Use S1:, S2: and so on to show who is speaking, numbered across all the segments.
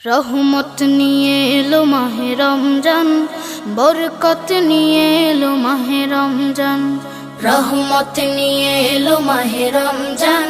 S1: রহমত নিয়ে এলো মাহে রমজান, বরকত নিয়ে এলো মাহে রমজান। রহমত নিয়ে এলো মাহে রমজান,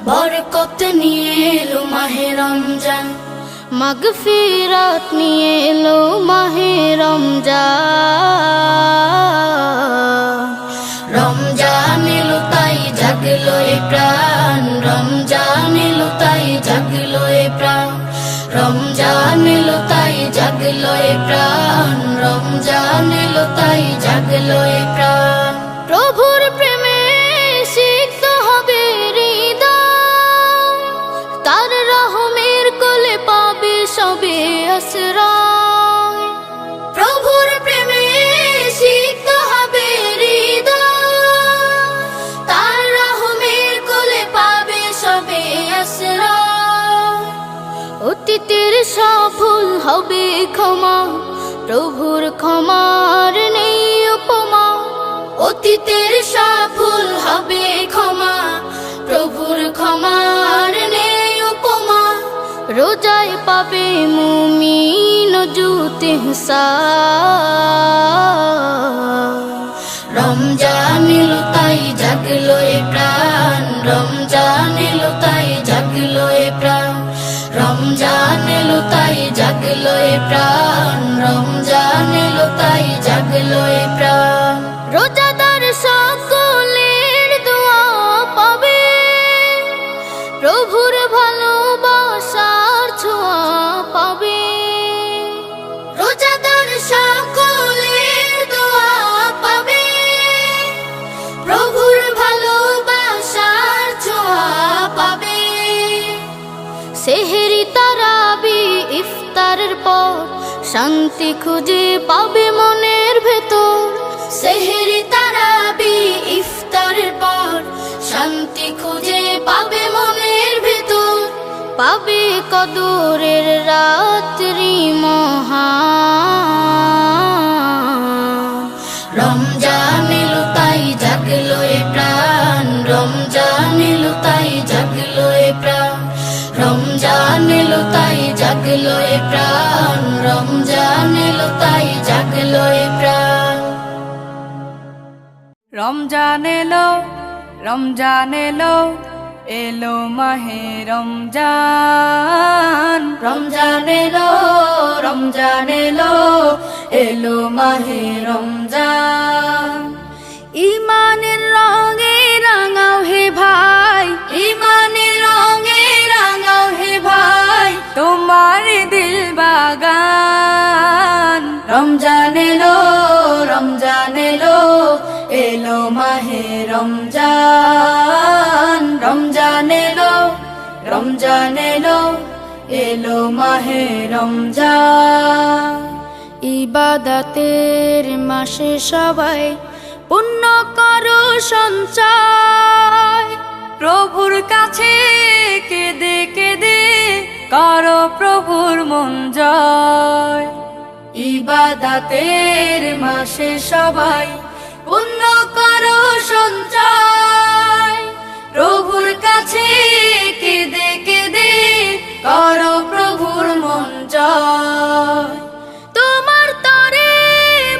S1: বরকত নিয়ে এলো মাহে রমজান। মাগফিরাত নিয়ে এলো মাহে রমজান। রমজান এলো তাই জাগলো এ প্রাণ, রমজান এলো তাই জাগলো এ প্রাণ। রমজান এলো তাই জাগলো এ প্রাণ, রমজান এলো তাই জাগলো এ প্রাণ। প্রভুর প্রেমে সিক্ত হবে হৃদয়, তার রহমের কোলে পাবে সবে আশ্রয়। প্রভুর প্রেমে সিক্ত হবে হৃদয়, তার রহমের কোলে পাবে সবে আশ্রয়। অতীতের সব ভুল হবে ক্ষমা, প্রভুর ক্ষমার নেই উপমা। অতীতের সব ভুল হবে ক্ষমা, প্রভুর ক্ষমার নেই উপমা। রোজায় পাবে মুমিন জুত ইহসান। রমজান এলো তাই জাগলো এ প্রাণ, রমজান এলো তাই জাগলো এ প্রাণ। রমজান এলো তাই জাগলো এ প্রাণ, রমজান এলো তাই জাগলো এ প্রাণ। রোজাদার সকলের দোয়া পাবে, প্রভুর ভালোবাসার ছোঁয়া পাবে। রোজাদার সকলের দোয়া পাবে, প্রভুর ভালোবাসার ছোঁয়া পাবে। সেহেরি তারাবি ইফতারের পর শান্তি খুঁজে পাবে মনের ভেতর। সেহেরি তারাবি ইফতারের পর শান্তি খুঁজে পাবে মনের ভেতর। পাবে কদরের রাত্রি মহান। রমজান এলো তাই জাগলো এ প্রাণ, রমজান এলো তাই জাগলো এ প্রাণ। রমজান এলো তাই জাগলো এ প্রাণ, রমজান এলো তাই জাগলো এ প্রাণ।
S2: রমজান এলো, রমজান এলো, এলো মাহে রমজান। রমজান এলো, রমজান এলো, এলো মাহে রমজান। ইমানের রঙে রাঙাও হে ভাই, ইমানের রঙে রাঙাও হে ভাই, তোমার দিল বাগান। রমজান এলো, রমজান এলো, এলো মাহে রমজান। রমজান এলো, রমজান এলো, এলো মাহে রমজান। ইবাদতের মাসে সবাই পুণ্য করো সঞ্চয়, প্রভুর কাছে কেঁদে কেঁদে করো প্রভুর মন জয়। ইবাদতের মাসে সবাই পুণ্য করো সঞ্চয়, প্রভুর কাছে কেঁদে কেঁদে করো প্রভুর মন জয়। তোমার তরে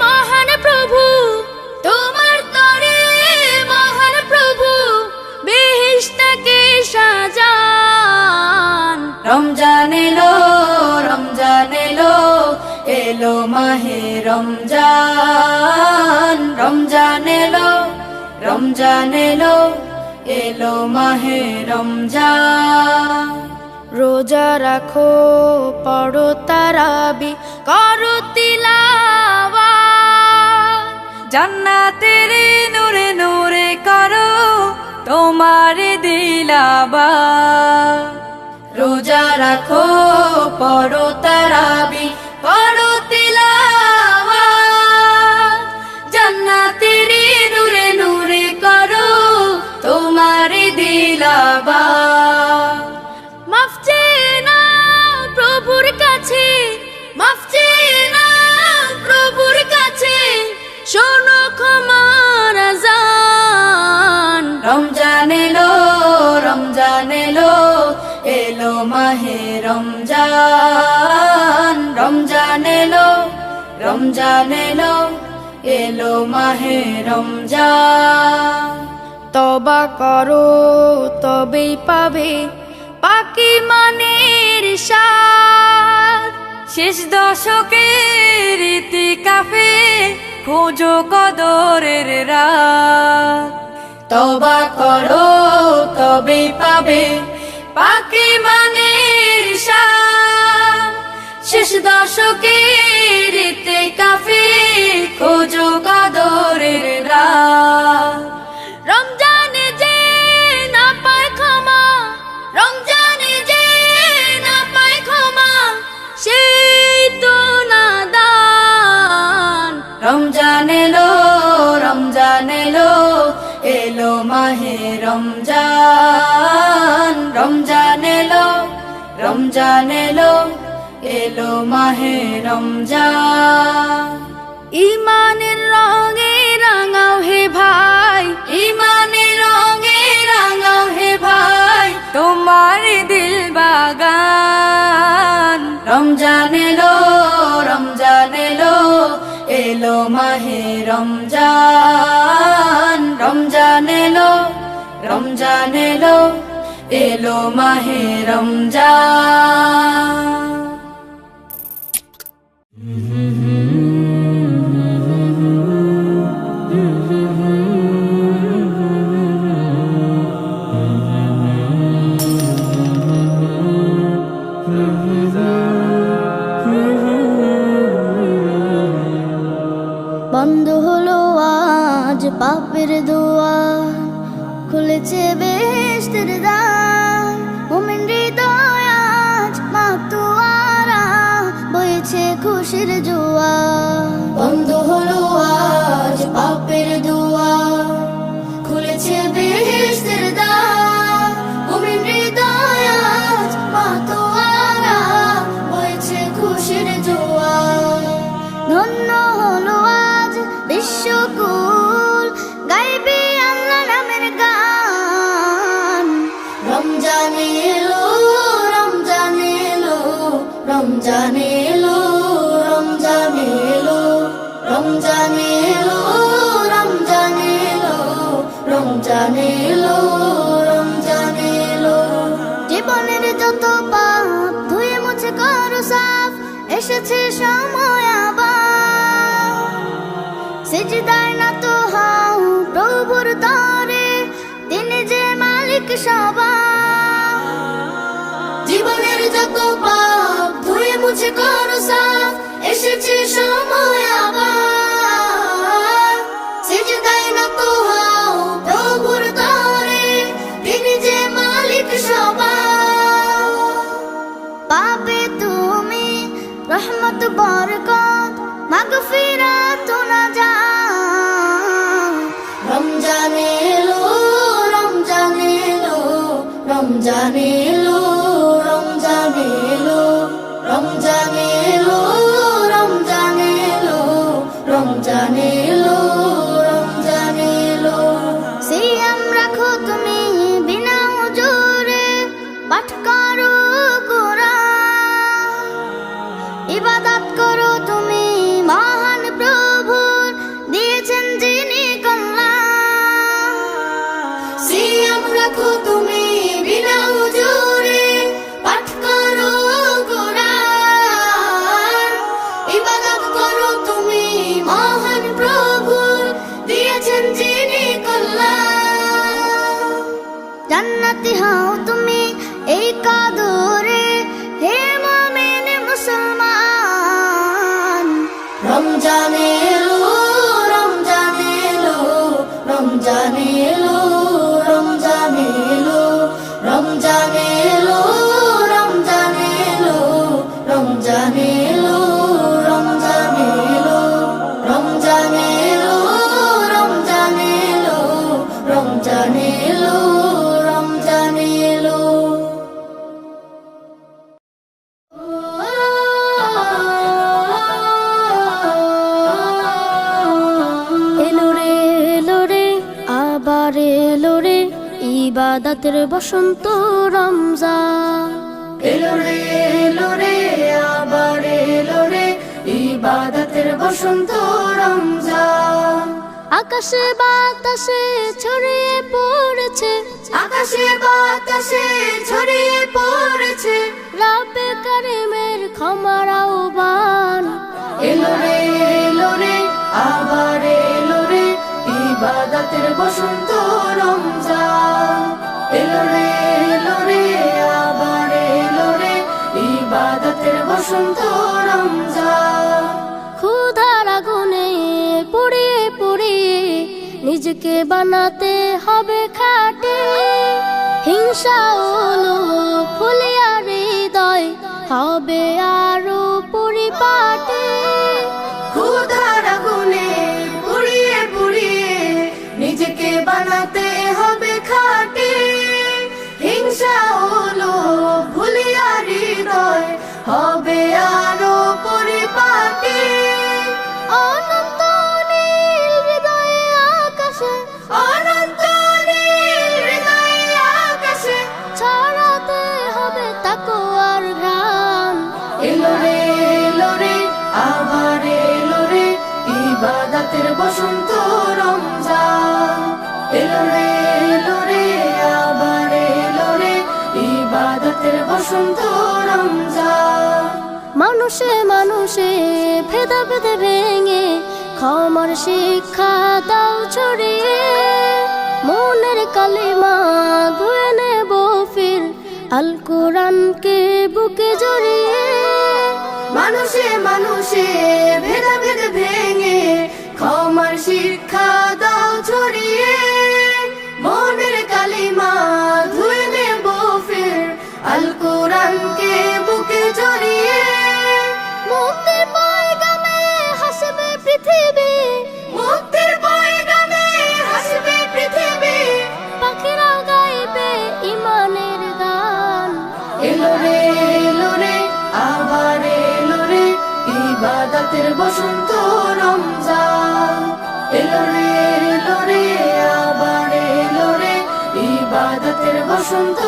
S2: মহান প্রভু, তোমার তরে মহান প্রভু, বেহেশতকে সাজান। রমজান এলো, রমজান এলো, এলো মাহে রমজান। রমজান এলো, রমজান এলো, এলো মাহে রমজান। রোজা রাখো, পড়ো তারাবি, করো তিলাওয়াত, জান্নাতের নূরে নূরে করো তোমার দিলাবাত। রোজা রাখো, পড়ো তারাবি, করো তিলাওয়াত, জান্নাতের নূরে নূরে করো তোমার দিলাবাত। মাফ চেয়ে নাও প্রভুর কাছে, মাফ চেয়ে নাও প্রভুর কাছে, শোনো ক্ষমার আযান। রমজান এলো, রমজান এলো, এলো মাহে রমজান।
S1: রমজান এলো এলো মাহে রমজান।
S2: তবা করো তবেই পাবে পাকি মানের স্বাদ। শেষ দশকের ইতিকাফে খোঁজো কদরের রাত।
S1: তওবা করো তবেই পাবে পাকি মানের স্বাদ। শেষ দশকের ইতিকাফে খোঁজো কদরের রাত।
S2: রমজানে যে না পায় ক্ষমা, রমজানে যে না পায় ক্ষমা, সেই তো নাদান।
S1: রমজান এলো রমজান এলো এলো মাহে রমজান। রমজান এলো রমজান এলো এলো মাহে রমজান।
S2: ইমানের রঙে রাঙাও হে ভাই,
S1: ইমানের রঙে রাঙাও হে ভাই
S2: তোমার দিল বাগান।
S1: রমজান এলো রমজান এলো এলো মাহে রমজান। রমজান এলো রমজান এলো এলো মাহে রমজান।
S2: বন্ধ হলো আজ পাপের দুয়ার, খুলেছে বেহেশতের দ্বার। মুমিন হৃদয় আজ মাতোয়ারা, বইছে খুশির জোয়ার।
S1: বন্ধ হলো আজ পাপের দুয়ার, খুলেছে বেহেশতের দ্বার। মুমিন হৃদয় আজ মাতোয়ারা, বইছে খুশির জোয়ার।
S2: ধন্য হলো আজ বিশ্বকুল, গাইবে আল্লাহ নামের গান।
S1: রমজান এলো রমজান এলো রমজান এলো রমজান এলো রমজান এলো রমজান এলো রমজান এলো রমজান এলো।
S2: জীবনের যত পাপ ধুয়ে মুছে করো সাফ, এসেছে সময় আবার। সিজদায় না তো হও প্রভুর তরে, তিনি যে মালিক সবার।
S1: জীবনের যত পাপ ধুয়ে মুছে করো সাফ, এসেছে সময় আবার। সিজদায় নত হও প্রভুর তরে, তিনি যে মালিক সবার।
S2: পাবে তুমি রহমত বরকত, মাগফিরাত নাজাত।
S1: রমজান এলো রমজান এলো রমজান এলো রমজান এলো রমজান এলো রমজান এলো রমজান এলো রমজান এলো।
S2: সিয়াম রাখো তুমি বিনা উজুরে, পাঠ করো কুরআন। ইবাদত করো তুমি মহান প্রভুর, দিয়েছেন যিনি কল্যাণ।
S1: সিয়াম রাখো তুমি বিনা উজুরে, পাঠ করো কুরআন। ইবাদত করো তুমি মহান প্রভুর, দিয়েছেন যিনি কল্যাণ।
S2: জান্নাতি হও তুমি এই কদরে, হে মুমিন মুসলমান।
S1: রমজান এলো রমজান এলো রমজান এলো রমজান এলো রমজান এলো রমজান এলো রমজান এলো রমজান এলো রমজান এলো রমজান এলো রমজান এলো রমজান এলো।
S2: এলো রে আবার এলো রে ইবাদতের বসন্ত রমজান।
S1: এলো রে আবার এলো রে ইবাদতের বসন্ত রমজান।
S2: আকাশে বাতাসে ছড়িয়ে পড়েছে,
S1: আকাশে বাতাসে ছড়িয়ে পড়েছে
S2: রব্বে কারিমের ক্ষমার আহ্বান।
S1: এলো রে আবার এলো রে ইবাদতের বসন্ত রমজান। এলো রে আবার এলো রে ইবাদতের বসন্ত রমজান।
S2: ক্ষুধার আগুনে পুড়িয়ে পুড়িয়ে নিজেকে বানাতে হবে খাঁটি, হিংসা ও লোভ ফুলিয়া হৃদয় হবে আরো পরিপাটি।
S1: ক্ষুধার আগুনে পুড়িয়ে পুড়িয়ে নিজেকে বানাতে হবে খাঁটি, হিংসা ও লোভ ভুলিয়া হৃদয় হবে আরো পরিপাটি।
S2: অনন্ত নীল হৃদয়ে আকাশে,
S1: অনন্ত নীল হৃদয়ে আকাশে
S2: ছড়াতে হবে তাকওয়ার ঘ্রাণ।
S1: এলো রে আবার এলো রে ইবাদতের বসন্ত রমজান। এলো রে আবার এলো রে ইবাদতের বসন্ত রমজান।
S2: মানুষে মানুষে ভেদাভেদে ভেঙে ক্ষমার শিক্ষা দাও ছড়িয়ে, মনের কালিমা ধুয়ে নেব ফির আল কোরআনকে বুকে জড়িয়ে।
S1: মানুষে মানুষে ভেদাভেদ ভেঙে ক্ষমার শিক্ষা দাও ছড়িয়ে, মনের কালিমা ধুয়ে নেব ফির আল কোরআনকে বুকে জড়িয়ে।
S2: মুক্তির পয়গামে হাসবে পৃথিবী,
S1: মুক্তির পয়গামে হাসবে পৃথিবী,
S2: পাখিরাও গাইবে ইমানের গান।
S1: এলো রে আবার এলো রে ইবাদতের বসন্ত রমজান। এলো রে আবার এলো রে ইবাদতের বসন্ত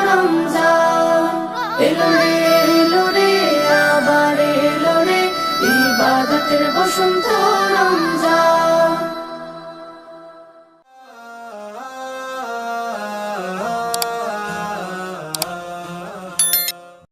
S1: রমজান। এলো রে আবার এলো রে ইবাদতের বসন্ত